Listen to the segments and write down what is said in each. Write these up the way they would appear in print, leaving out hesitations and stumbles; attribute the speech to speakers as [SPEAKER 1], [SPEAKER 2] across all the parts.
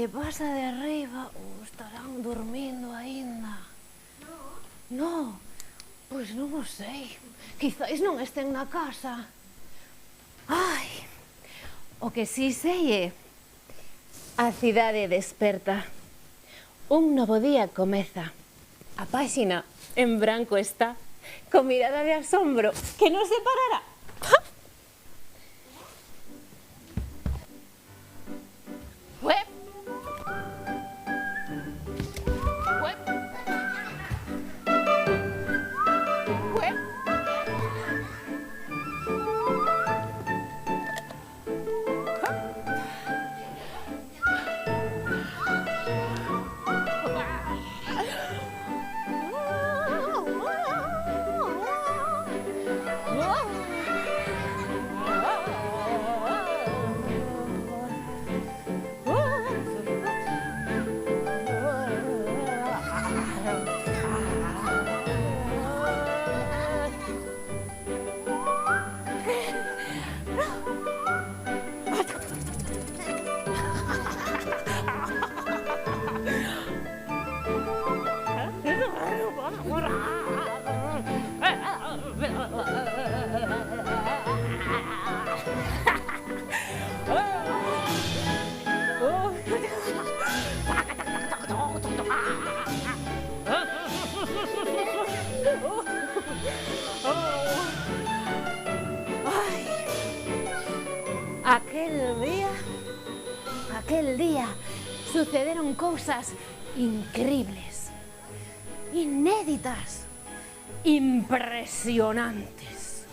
[SPEAKER 1] lle pasa de arriba ou estarán dormindo aínda? No, pois non o sei. Quizáis non estén na casa. Ai, o que si sei é a cidade desperta. Un novo día comeza. A páxina en branco está, con mirada de asombro que non se parará. Web. Web. Web. Aquel día sucederon cousas increíbles, inéditas, impresionantes.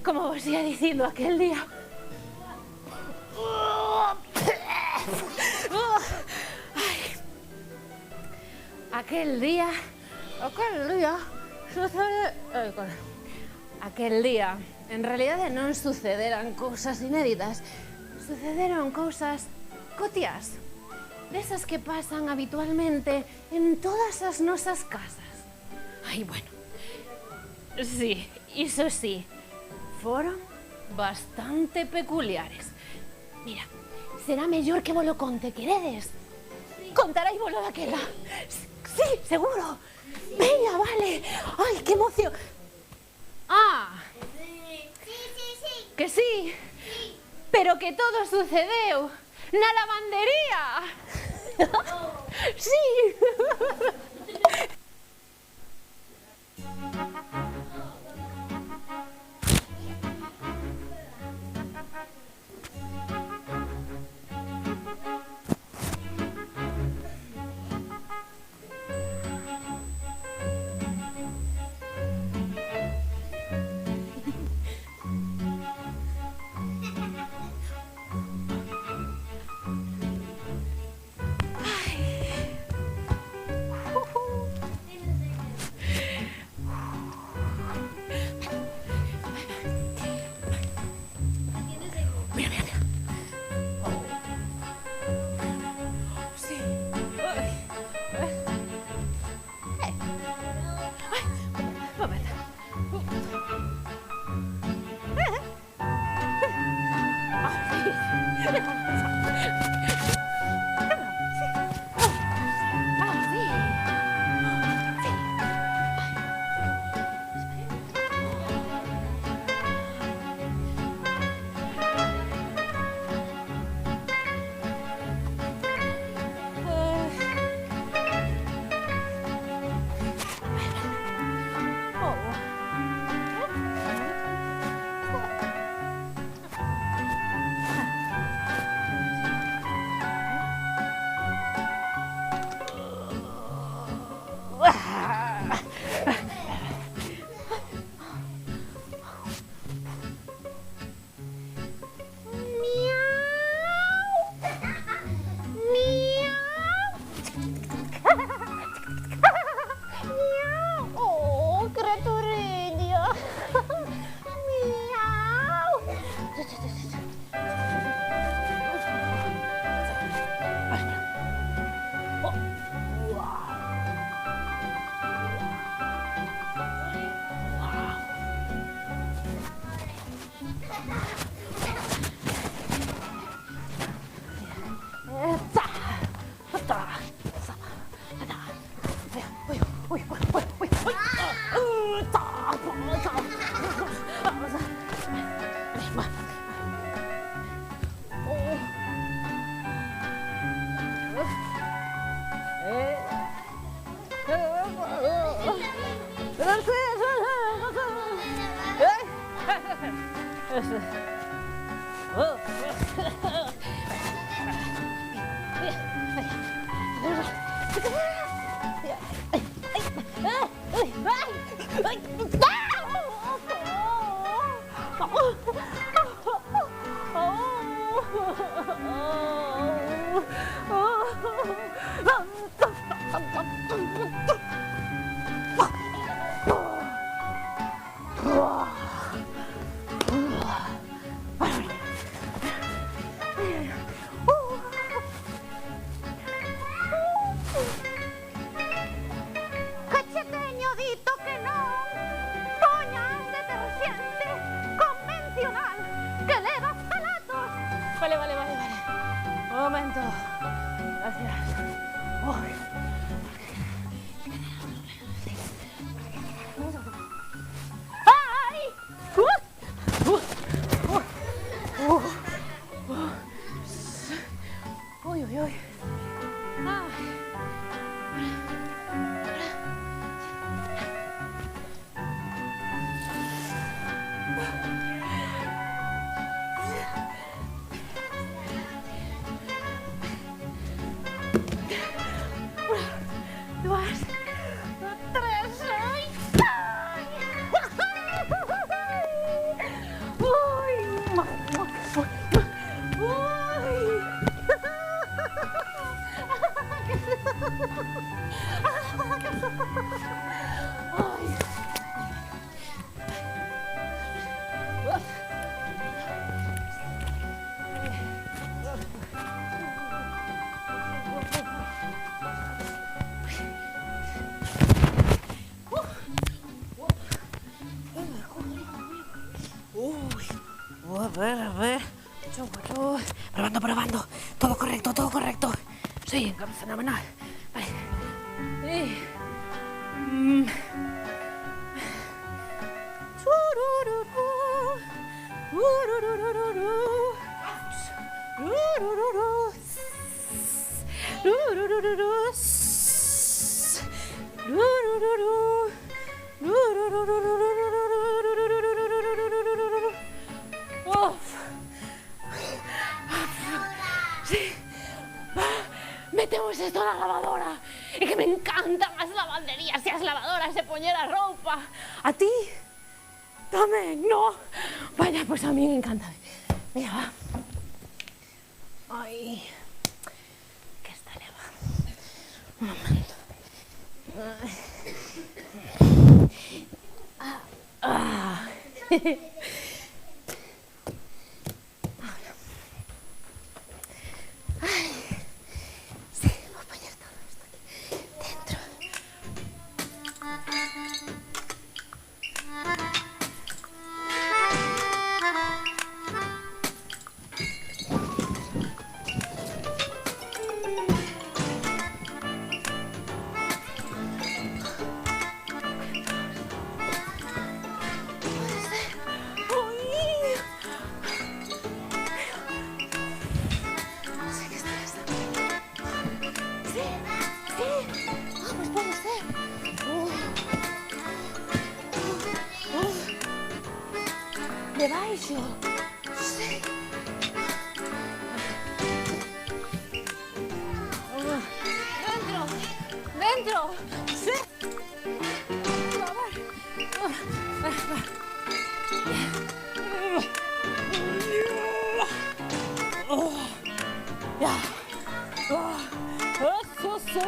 [SPEAKER 1] Como vos ia dicindo aquel día, aquel día sucede... Aquel día, en realidade non sucederan cousas inéditas, sucederon cousas cotiás, desas que pasan habitualmente en todas as nosas casas. Ai, bueno, sí, iso sí, foron bastante peculiares. Mira, será mellor que vos lo conte, queredes? Contarai volo daquela. Sí, seguro. Venga, vale. Ai, que emoción. Ah, que sí, pero que todo sucedeu na lavandería. Sí. Cacheteño dito que non poñan deterxente convencional que leva palatos. Vale. Un momento. Gracias. Uy. ¡Ay! Uy. Dos, tres, ay. A ver. Probando. Todo correcto. Sí, fenomenal. Vale. Sí. Metemos esto na lavadora. E que me encantan as lavanderías e as lavadoras de poñer a roupa. A ti? Tamén, no? Vaya, pois a mí me encanta. Mira, va. Ai. Que está leva. Un momento. Debaixo. Sí. Dentro. Sí. Ya. Eso.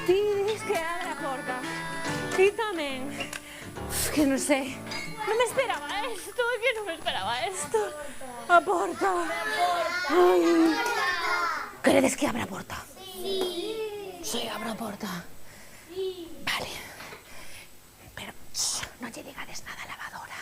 [SPEAKER 1] Ti dis que abre a porta. Ti tamén. Que non sei. Non me esperaba esto. A porta. Ai. Queredes que abra a porta? Sí, abra a porta. Vale. Pero non lle digades nada a lavadora.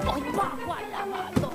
[SPEAKER 1] Voy bajo al lavador.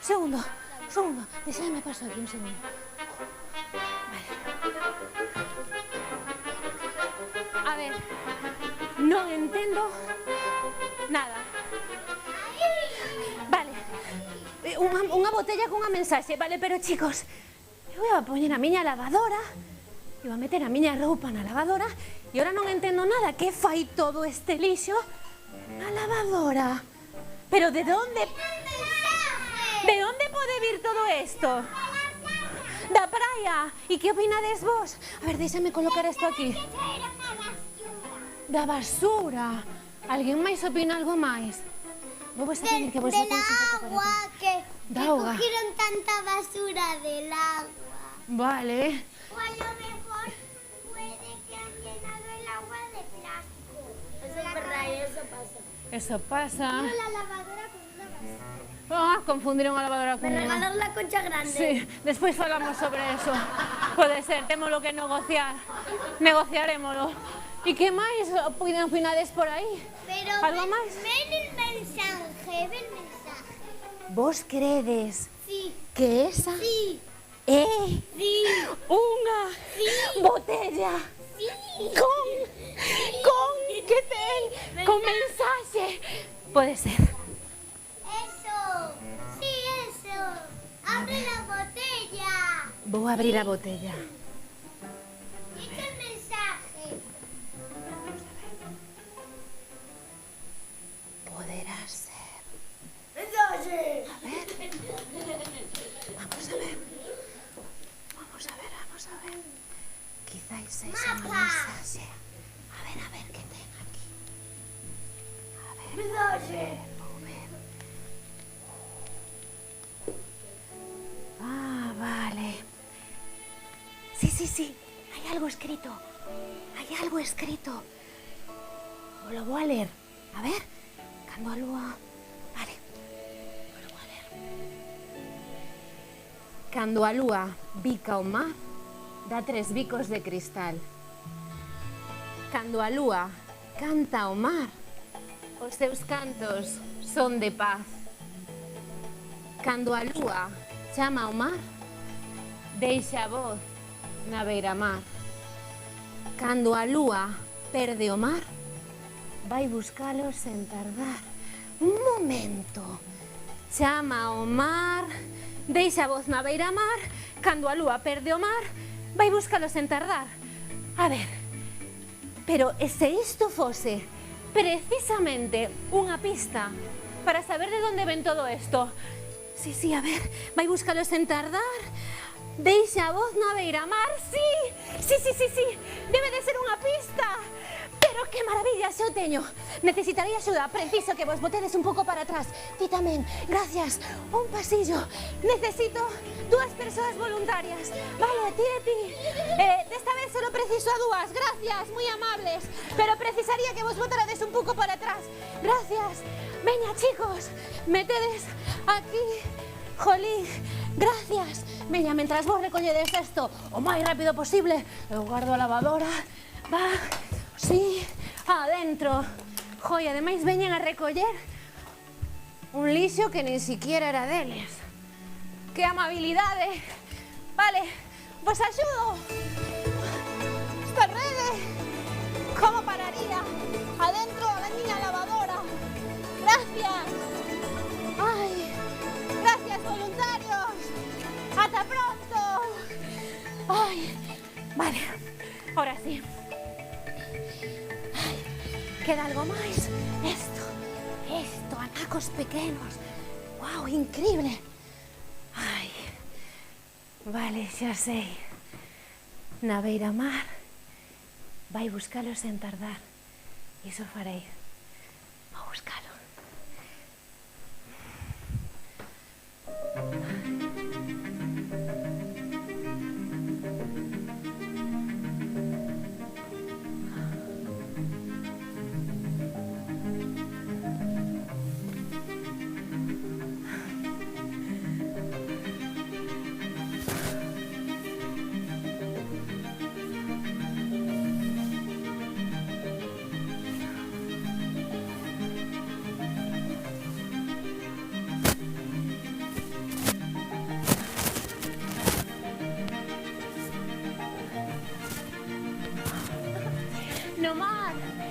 [SPEAKER 1] Segundo, déxame paso aquí un segundo. Vale. A ver, non entendo nada. Vale, unha botella cunha mensaxe, vale, pero chicos, eu iba a poñer a miña lavadora, iba a meter a miña roupa na lavadora e ahora non entendo nada. Que fai todo este lixo na lavadora? Pero de onde... ¿De onde pode vir todo isto? Da praia. E que opinades vos? A ver, déxame colocar isto aquí. Da basura. Alguén máis opina algo máis? Vos a pedir que vos
[SPEAKER 2] del agua, que
[SPEAKER 1] cogieron
[SPEAKER 2] tanta basura del agua.
[SPEAKER 1] Vale.
[SPEAKER 2] O a lo mejor puede que han llenado el agua de plástico. Eso es verdad, eso pasa.
[SPEAKER 1] Eso pasa.
[SPEAKER 2] La lavadora con una basura.
[SPEAKER 1] Ah, confundiron a lavadora con
[SPEAKER 2] Me
[SPEAKER 1] unha.
[SPEAKER 2] regalaron la concha grande.
[SPEAKER 1] Sí, despois falamos sobre eso. Pode ser, témolo que negociar. Negociarémolo. E que máis opinades por aí?
[SPEAKER 2] Pero
[SPEAKER 1] Algo máis?
[SPEAKER 2] ven el mensaje, ven el mensaje.
[SPEAKER 1] Vos credes
[SPEAKER 2] Sí,
[SPEAKER 1] que esa
[SPEAKER 2] sí,
[SPEAKER 1] é
[SPEAKER 2] sí,
[SPEAKER 1] unha botella
[SPEAKER 2] sí.
[SPEAKER 1] con que ten con mensaxe? Pode ser.
[SPEAKER 2] Eso, sí, eso. Abre la botella.
[SPEAKER 1] Vou abrir a botella.
[SPEAKER 2] Echa el mensaje.
[SPEAKER 1] Poderá ser.
[SPEAKER 2] Mensaje.
[SPEAKER 1] Vamos a ver. Vamos a ver, vamos a ver. Quizás sexa unha
[SPEAKER 2] Mapa.
[SPEAKER 1] mensaxe. A ver que ten aquí.
[SPEAKER 2] Mensaje.
[SPEAKER 1] Vou ver. Ah, vale. Sí. Hay algo escrito. Hay algo escrito. Lo voy a leer. A ver. Cando a lúa... Vale. Lo voy a leer. Cando a lúa bica o mar, dá 3 bicos de cristal. Cando a lúa canta o mar, os seus cantos son de paz. Cando a lúa chama ao mar, deixa a voz na beira-mar. Cando a lúa perde o mar, vai buscalo sen tardar. Un momento. Chama ao mar, deixa a voz na beira-mar. Cando a lúa perde o mar, vai buscalo sen tardar. A ver, pero e se isto fose precisamente unha pista para saber de onde ven todo isto? Sí, a ver, vai buscalo sen tardar. Deixa a voz na beira-mar, sí. Debe de ser unha pista. Pero Pero que maravilla, xa o teño. Necesitarei axuda, preciso que vos botedes un pouco para atrás. Ti tamén, gracias. Un pasillo. Necesito 2 persoas voluntarias. Vale, ti e ti. Desta vez solo preciso a 2, gracias, moi amables. Pero precisaría que vos botarades un pouco para atrás. Gracias. Veña, chicos, metedes aquí. Jolín, gracias. Veña, mentras vos recolledes isto o máis rápido posible, eu guardo a lavadora. Va, sí, adentro. Joi, ademais veñen a recoller un lixo que nin siquiera era deles. Que amabilidade. Vale, vos axudo. Esta rede, como pararía? Adentro da miña lavadora. Gracias. Ai, gracias, voluntarios. Ata pronto. Ai, vale, ahora sí. Ai, queda algo máis. Esto, anacos pequenos. Wow, increíble. Ai, vale, xa sei. Na beira mar vai buscalos sen tardar. Iso farei. Vou buscalo.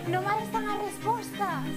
[SPEAKER 1] No mar están as respostas.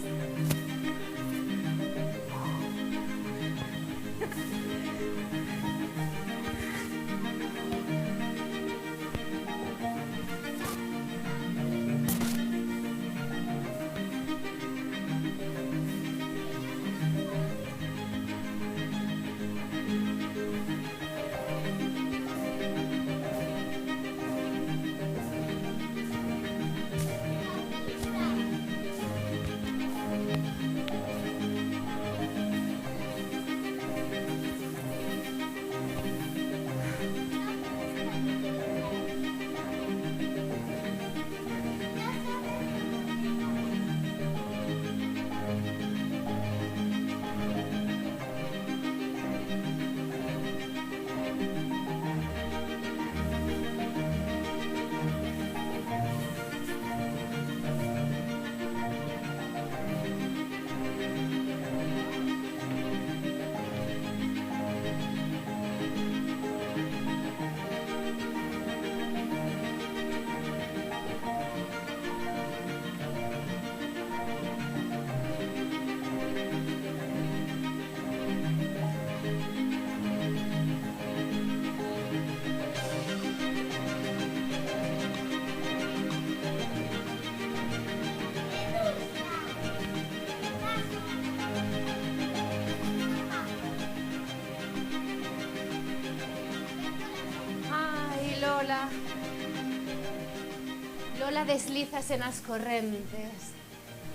[SPEAKER 1] Lola deslízase nas correntes,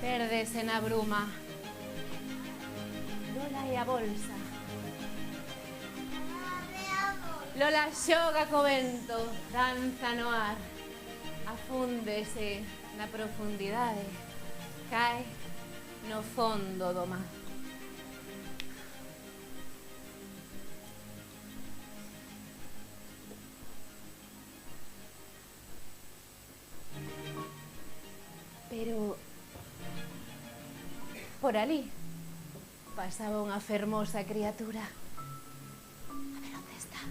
[SPEAKER 1] pérdese na bruma. Lola e a bolsa. Lola xoga co vento, danza no ar, afúndese na profundidade, cae no fondo do mar. Pero por ali pasaba unha fermosa criatura. A ver onde está.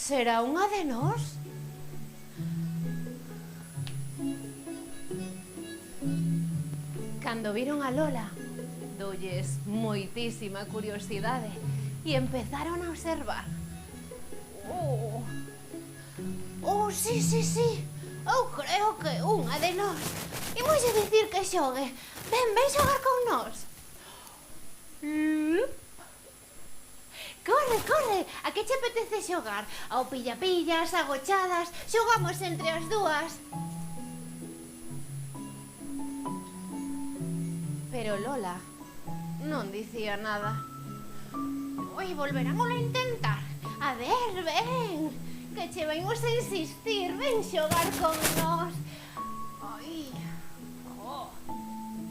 [SPEAKER 1] Será unha de nós? Cando viron a Lola, doulles moitísima curiosidade e empezaron a observar. Sí, eu creo que unha de nós. Imoslle dicir que xogue. Ven xogar con nós. Corre, a que che apetece xogar? Ao pilla-pillas, agochadas, xogamos entre as dúas. Pero Lola non dicía nada. Volverámoslo a intentar. A ver, ven, que che venimos a insistir, ven xogar con nós.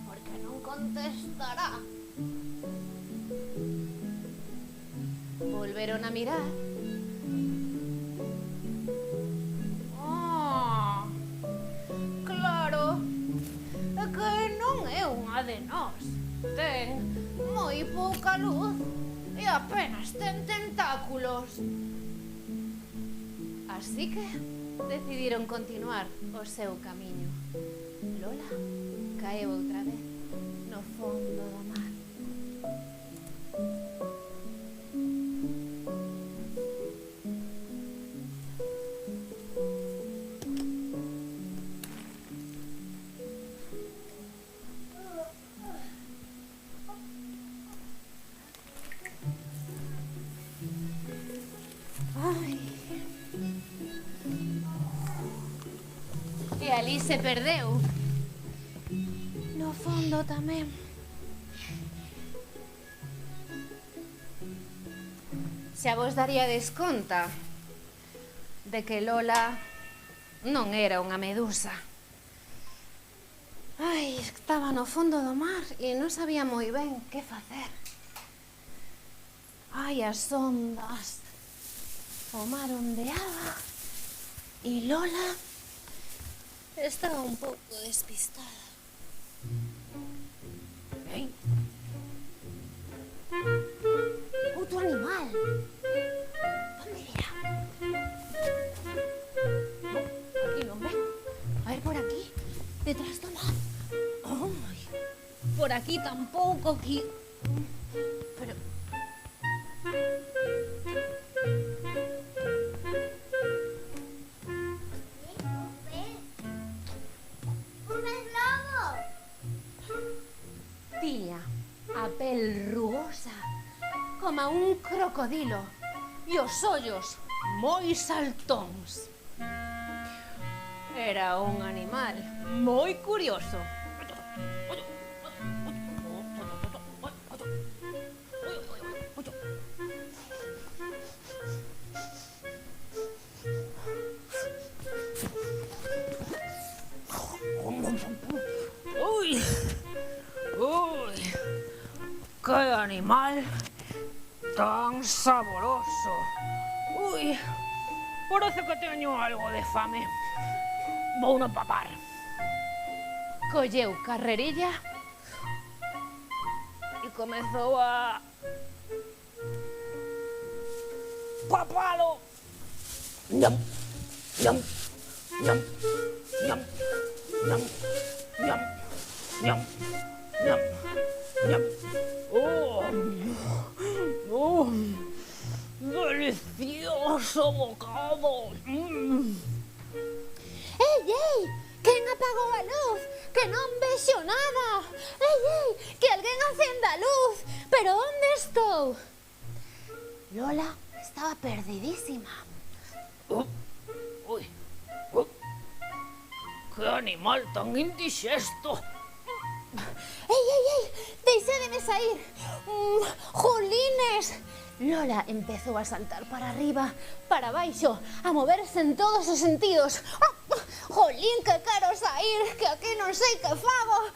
[SPEAKER 1] Porque non contestará. Volveron a mirar. Claro, é que non é unha de nós. Ten moi pouca luz e apenas ten tentáculos. Así que decidiron continuar o seu camiño. Lola caeu outra vez no fondo do mar. E ali se perdeu. No fondo tamén. Xa vos daríades conta de que Lola non era unha medusa. Estaba no fondo do mar e non sabía moi ben que facer. As ondas, o mar ondeaba e Lola estaba un pouco despistada. Outro animal. Onde irá? Aquí non ve. A ver, por aquí, detrás do mar. Por aquí tampouco, aquí. Pero... Tiña a pel rugosa como un crocodilo e os ollos moi saltóns. Era un animal moi curioso.
[SPEAKER 3] ¡Qué animal tan saboroso! Parece que teño algo de fame. Vou non papar.
[SPEAKER 1] Colleu carrerilla e comezou a...
[SPEAKER 3] papalo. Ñam, ñam, ñam, ñam, ñam, ñam, ñam, ñam, ñam. ¡Delicioso bocado!
[SPEAKER 1] Ei! Quen apagou a luz? Que non vexo nada! Ei! Que alguén acenda a luz! Pero onde estou? Lola estaba perdidísima.
[SPEAKER 3] ¡Qué animal tan indixesto!
[SPEAKER 1] Ei! Deixádeme sair! Jolines! Lola empezou a saltar para arriba, para baixo, a moverse en todos os sentidos. Jolín, que quero sair, que aquí non sei que fago.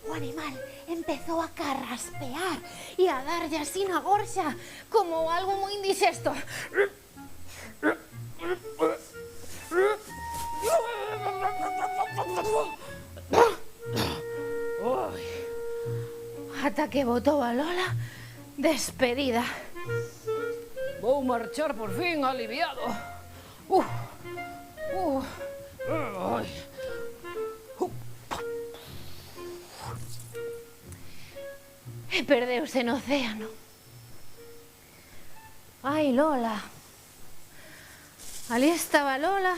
[SPEAKER 1] O animal empezou a carraspear e a darlle así na gorxa, como algo moi indixesto. Ata que botou a Lola Despedida. Vou marchar por fin aliviado. Ai. E perdeuse no océano. Ai, Lola. Ali estaba Lola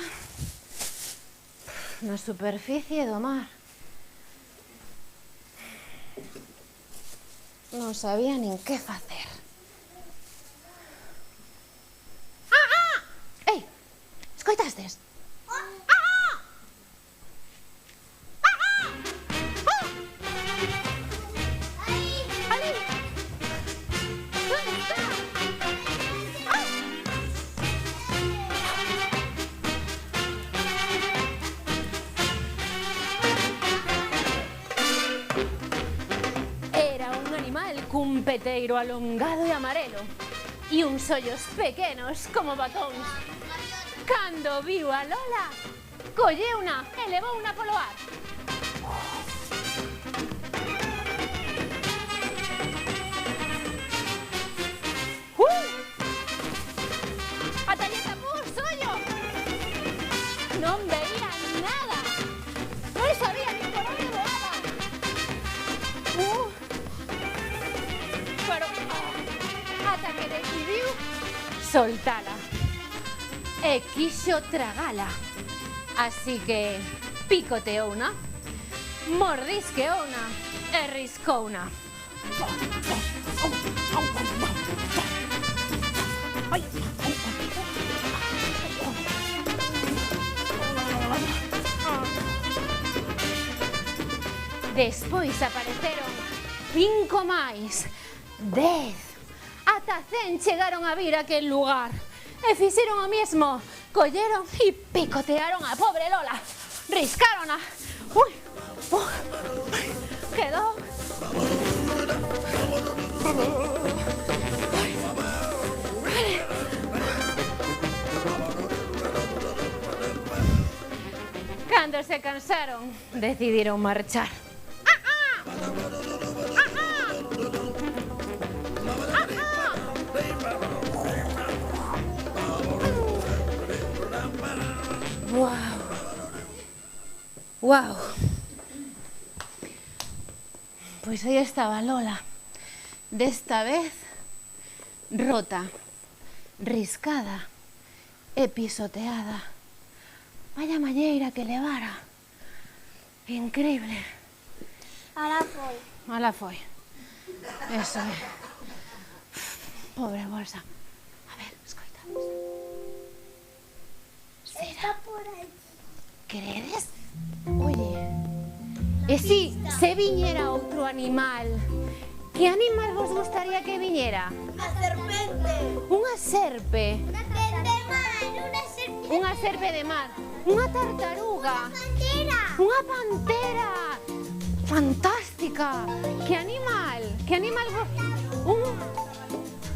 [SPEAKER 1] na superficie do mar. Non sabía nin que facer. Ei, escoitastes? Ali! Onde está? Era un animal cun peteiro alongado e amarelo e uns ollos pequenos como batóns. Cando viu a Lola, colleuna e levouna polo ar. Ata lle tapou os ollos. Non veía nada. Non sabía nin por onde voaba. Pero ata que decidiu soltala e quixo tragala. Así que picoteouna, mordisqueouna e riscouna. Despois apareceron 5 máis, 10, ata 100 chegaron a vir a aquel lugar. E fixeron o mesmo, colleron e picotearon a pobre Lola, riscárona. Quedou. Cando se cansaron, decidiron marchar. Wow. Pois aí estaba Lola, desta vez rota, riscada e pisoteada. Vaya malleira que levara. Increíble. Ala foi. Eso é. Pobre bolsa. A ver, escoita.
[SPEAKER 2] Está por aí.
[SPEAKER 1] Credes? Oye, e si se viñera outro animal, que animal vos gustaría que viñera?
[SPEAKER 2] A serpente.
[SPEAKER 1] Unha serpe. Unha serpe de mar. Unha tartaruga. Unha pantera. Fantástica. Que animal? Que animal vos...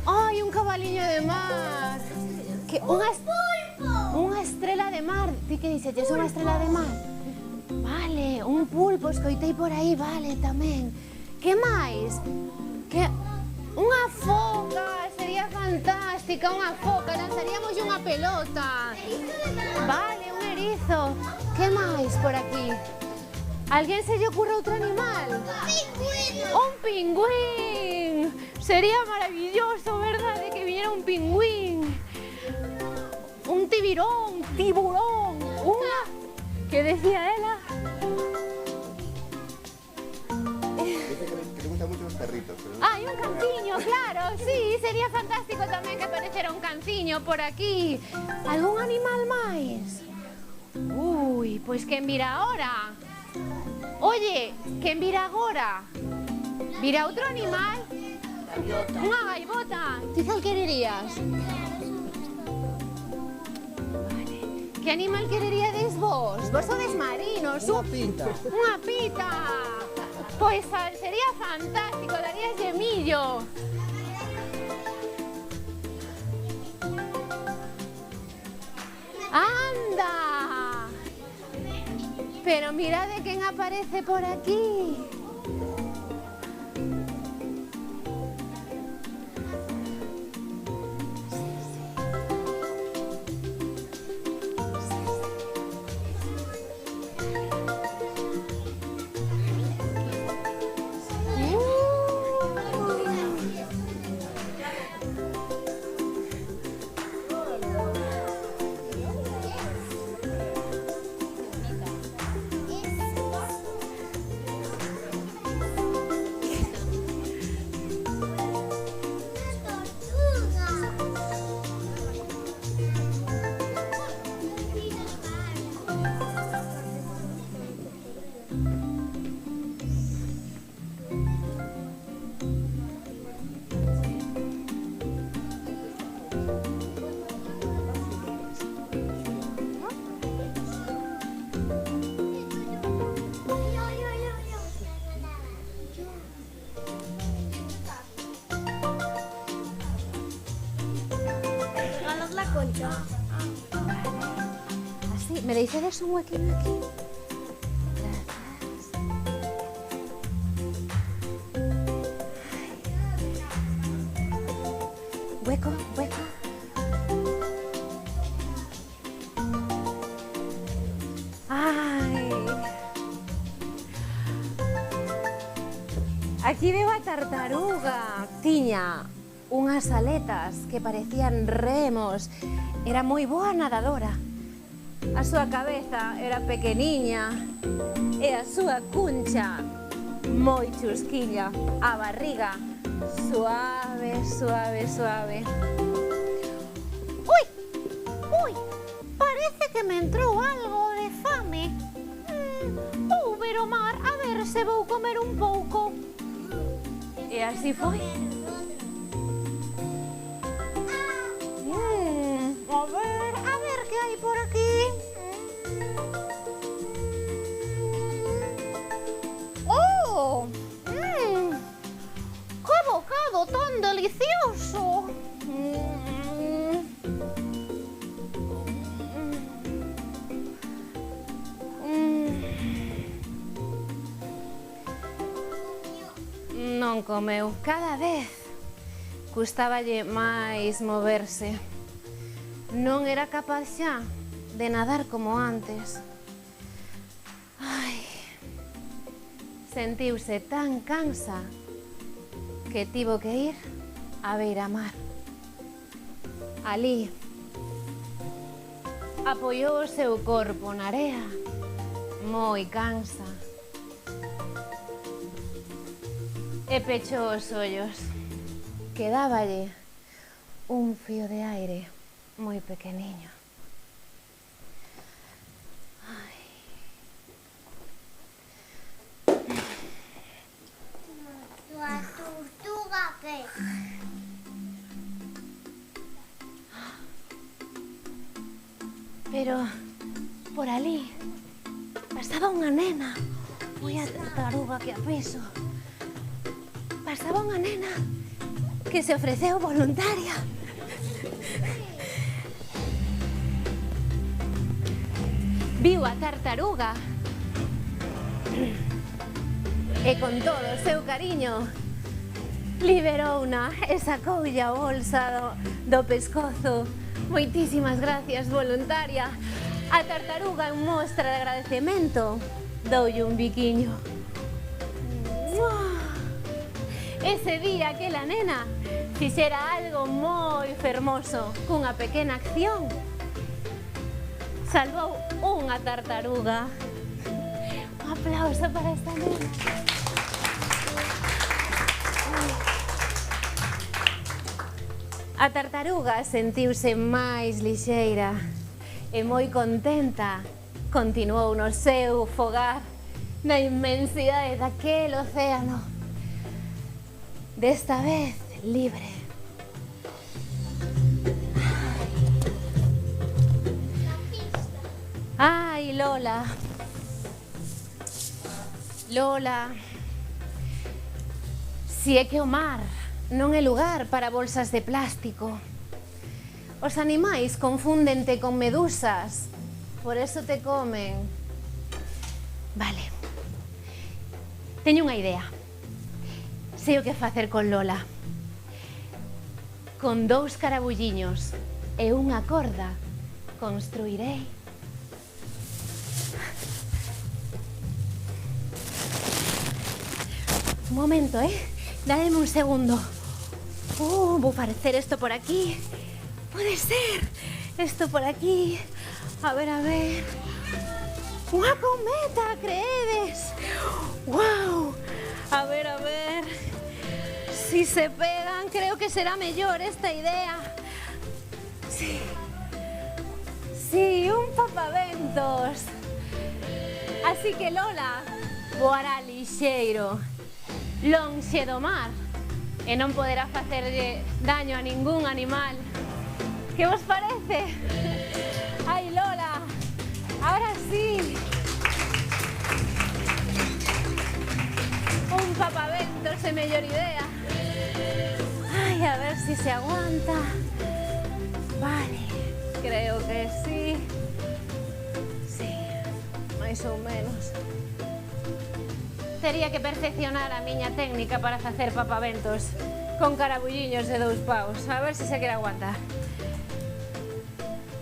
[SPEAKER 1] Ai, un cabaliño de mar. Que unha estrela de mar. Ti que dixeches, unha estrela de mar? Vale, un pulpo, escoitei por aí, vale, tamén. Que máis? Que... Unha foca, sería fantástica, unha foca, lanzaríamos unha pelota. Vale, un erizo. Que máis por aquí? Alguén se lle ocurre outro animal? Un pingüín. Sería maravilloso, verdade, que viñera un pingüín. Un tiburón. Unha... Que decía ela?
[SPEAKER 4] Dice que le gustan mucho los perritos.
[SPEAKER 1] Ai, un canciño, claro, sí, sería fantástico tamén que aparecera un canciño por aquí. Algún animal máis? Ui, pois quen vira ahora? Oye, quen vira agora? Vira outro animal? Unha gaivota. Ti cal quererías? Que animal quereríades vos? Vos sodes marinos.
[SPEAKER 5] Unha pita.
[SPEAKER 1] Unha pita. Pois sería fantástico, darías de millo. ¡Anda! Pero mirade quen aparece por aquí. Sí, me deixades un huequinho aquí. Hueco, hueco. Ai. Aquí veo a tartaruga. Tiña unhas aletas que parecían remos. Era moi boa nadadora. A súa cabeza era pequeniña e a súa cuncha moi chusquiña. A barriga suave, suave, suave. Ui, ui, parece que me entrou algo de fame. Vou ver o mar a ver se vou comer un pouco. E así foi. A ver que hai por aquí. ¡Oh! ¡Qué bocado tan delicioso! Non comeu. Cada vez custáballe máis moverse. Non era capaz xa de nadar como antes. Ai, sentiuse tan cansa que tivo que ir a beira-mar. Alí apoiou o seu corpo na area, moi cansa, e pechou os ollos. Quedáballe un fío de aire moi pequeniño. Ai.
[SPEAKER 2] ¿La tortuga qué?
[SPEAKER 1] Pero por alí pasaba unha nena. Foi a tartaruga que a piso. Pasaba unha nena que se ofreceu voluntaria. Viu a tartaruga e con todo o seu cariño liberouna e sacoulle a bolsa do pescozo. Moitísimas gracias, voluntaria. A tartaruga, en mostra de agradecemento, doulle un biquiño. Ese día aquela nena fixera algo moi fermoso. Cunha pequena acción salvou unha tartaruga. Un aplauso para esta nena. A tartaruga sentiuse máis lixeira e moi contenta. Continuou no seu fogar na inmensidade daquel océano. Desta vez libre. Ai, Lola. Lola. Si é que o mar non é lugar para bolsas de plástico. Os animais confúndente con medusas, por eso te comen. Vale. Teño unha idea. Sei o que facer con Lola. Con 2 carabulliños e unha corda construirei un momento, dádeme un segundo. Vou parecer esto por aquí. Pode ser. Esto por aquí. A ver, a ver. Unha cometa, creedes? Wow. A ver, a ver. Si se pegan, creo que será mellor esta idea. Sí. Sí, un papaventos. Así que Lola voará lixeiro, lonxe do mar, e non poderá facerlle daño a ningún animal. Que vos parece? Ai, Lola, ahora sí. Un papaventos é mellor idea. Ai, a ver si se aguanta. Vale, creo que sí. máis ou menos. Tería que perfeccionar a miña técnica para facer papaventos con carabulliños de 2 paus, a ver se se quere aguantar.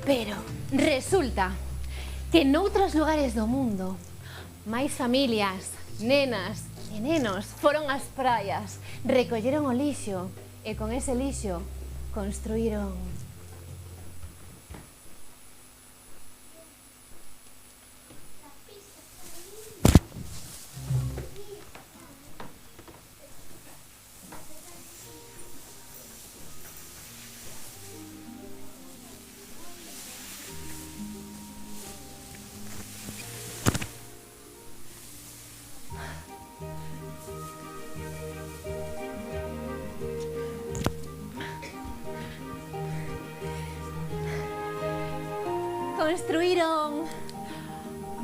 [SPEAKER 1] Pero resulta que noutros lugares do mundo máis familias, nenas e nenos foron ás praias, recolleron o lixo e con ese lixo construíron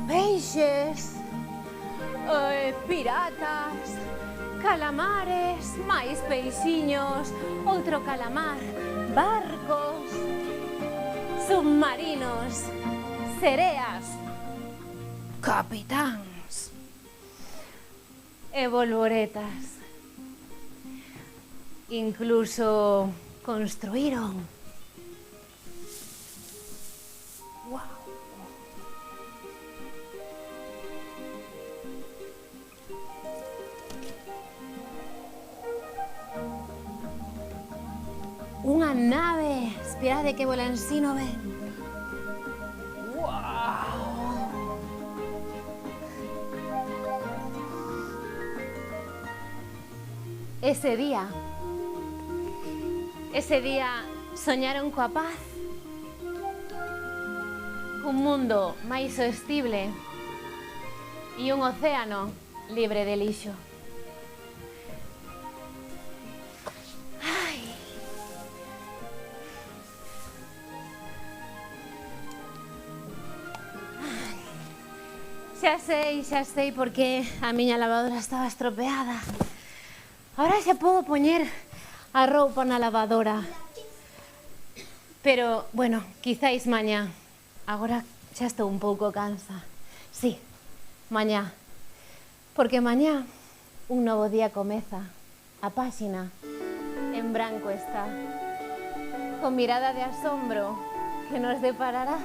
[SPEAKER 1] peixes, piratas, calamares, máis peixiños, outro calamar, barcos, submarinos, sereas, capitáns e bolboretas. Incluso construíron unha nave. Esperade que vos la ensino ben. Wow. Ese día soñaron coa paz, cun mundo máis sostible e un océano libre de lixo. Xa sei porque a miña lavadora estaba estropeada. Ahora xa podo poñer a roupa na lavadora. Pero, bueno, quizáis mañá. Agora xa estou un pouco cansa. Sí, mañá. Porque mañá un novo día comeza. A páxina en branco está. Con mirada de asombro que nos deparará